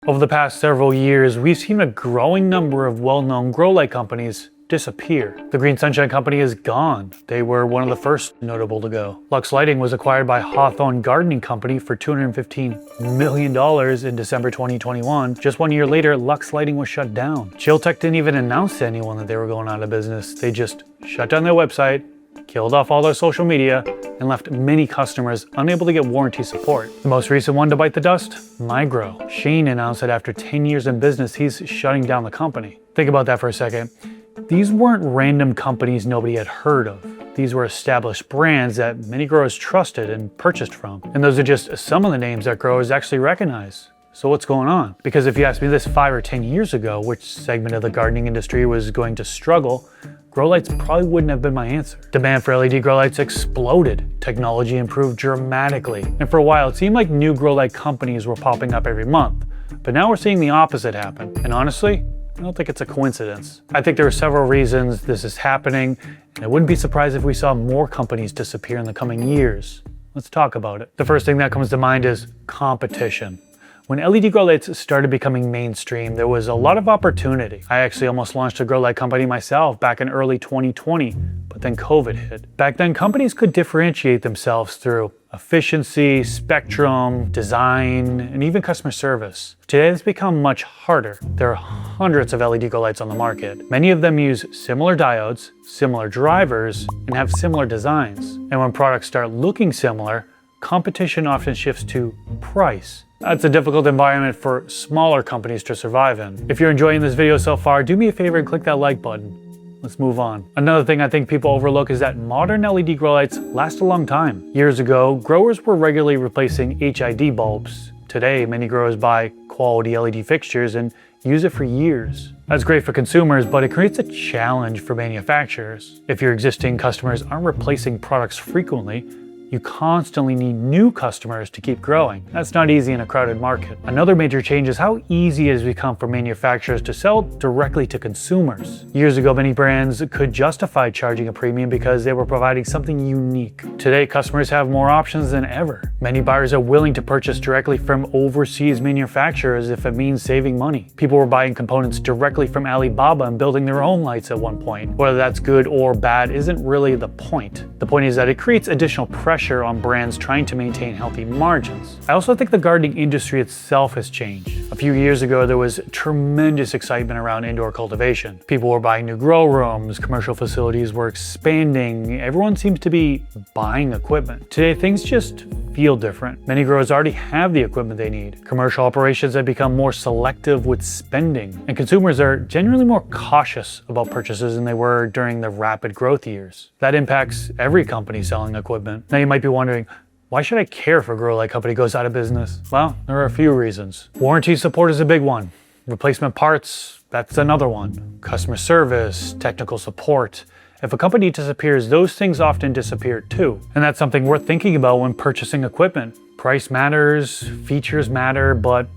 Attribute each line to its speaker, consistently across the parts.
Speaker 1: Over the past several years, we've seen a growing number of well-known grow light companies disappear. The Green Sunshine Company is gone. They were one of the first notable to go. Lux Lighting was acquired by Hawthorne Gardening Company for $215 million in December 2021. Just 1 year later, Lux Lighting was shut down. Chiltec didn't even announce to anyone that they were going out of business. They just shut down their website, killed off all their social media, and left many customers unable to get warranty support. The most recent one to bite the dust? Migro. Shane announced that after 10 years in business, he's shutting down the company. Think about that for a second. These weren't random companies nobody had heard of. These were established brands that many growers trusted and purchased from. And those are just some of the names that growers actually recognize. So what's going on? Because if you asked me this 5 or 10 years ago, which segment of the gardening industry was going to struggle, grow lights probably wouldn't have been my answer. Demand for LED grow lights exploded. Technology improved dramatically. And for a while, it seemed like new grow light companies were popping up every month. But now we're seeing the opposite happen. And honestly, I don't think it's a coincidence. I think there are several reasons this is happening, and I wouldn't be surprised if we saw more companies disappear in the coming years. Let's talk about it. The first thing that comes to mind is competition. When LED grow lights started becoming mainstream, there was a lot of opportunity. I actually almost launched a grow light company myself back in early 2020, but then COVID hit. Back then, companies could differentiate themselves through efficiency, spectrum, design, and even customer service. Today, it's become much harder. There are hundreds of LED grow lights on the market. Many of them use similar diodes, similar drivers, and have similar designs. And when products start looking similar, competition often shifts to price. That's a difficult environment for smaller companies to survive in. If you're enjoying this video so far, do me a favor and click that like button. Let's move on. Another thing I think people overlook is that modern LED grow lights last a long time. Years ago, growers were regularly replacing HID bulbs. Today, many growers buy quality LED fixtures and use it for years. That's great for consumers, but it creates a challenge for manufacturers. If your existing customers aren't replacing products frequently, you constantly need new customers to keep growing. That's not easy in a crowded market. Another major change is how easy it has become for manufacturers to sell directly to consumers. Years ago, many brands could justify charging a premium because they were providing something unique. Today, customers have more options than ever. Many buyers are willing to purchase directly from overseas manufacturers if it means saving money. People were buying components directly from Alibaba and building their own lights at one point. Whether that's good or bad isn't really the point. The point is that it creates additional pressure on brands trying to maintain healthy margins. I also think the gardening industry itself has changed. A few years ago, there was tremendous excitement around indoor cultivation. People were buying new grow rooms, commercial facilities were expanding, everyone seems to be buying equipment. Today, things just feel different. Many growers already have the equipment they need. Commercial operations have become more selective with spending, and consumers are generally more cautious about purchases than they were during the rapid growth years. That impacts every company selling equipment. Now you might be wondering, why should I care if a grow light company goes out of business? Well, there are a few reasons. Warranty support is a big one. Replacement parts, that's another one. Customer service, technical support. If a company disappears, those things often disappear too. And that's something worth thinking about when purchasing equipment. Price matters, features matter, but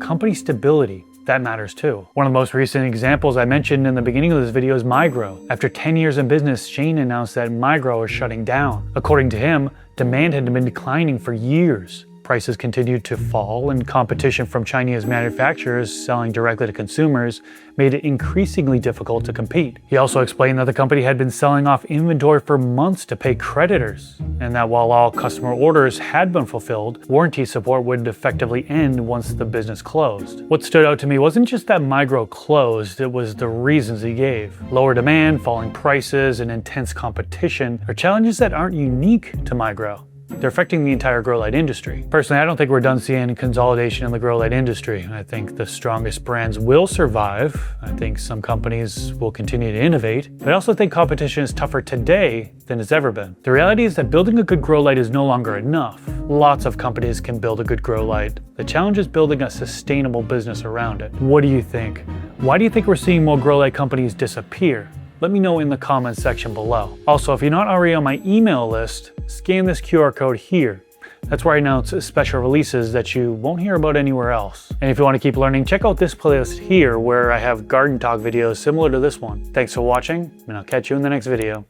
Speaker 1: company stability, that matters too. One of the most recent examples I mentioned in the beginning of this video is Migro. After 10 years in business, Shane announced that Migro is shutting down. According to him, demand had been declining for years. Prices continued to fall, and competition from Chinese manufacturers selling directly to consumers made it increasingly difficult to compete. He also explained that the company had been selling off inventory for months to pay creditors, and that while all customer orders had been fulfilled, warranty support would effectively end once the business closed. What stood out to me wasn't just that Migro closed, it was the reasons he gave. Lower demand, falling prices, and intense competition are challenges that aren't unique to Migro. They're affecting the entire grow light industry. Personally, I don't think we're done seeing consolidation in the grow light industry. I think the strongest brands will survive. I think some companies will continue to innovate, but I also think competition is tougher today than it's ever been. The reality is that building a good grow light is no longer enough. Lots of companies can build a good grow light. The challenge is building a sustainable business around it. What do you think? Why do you think we're seeing more grow light companies disappear? Let me know in the comments section below. Also, if you're not already on my email list, scan this QR code here. That's where I announce special releases that you won't hear about anywhere else. And if you want to keep learning, check out this playlist here where I have garden talk videos similar to this one. Thanks for watching, and I'll catch you in the next video.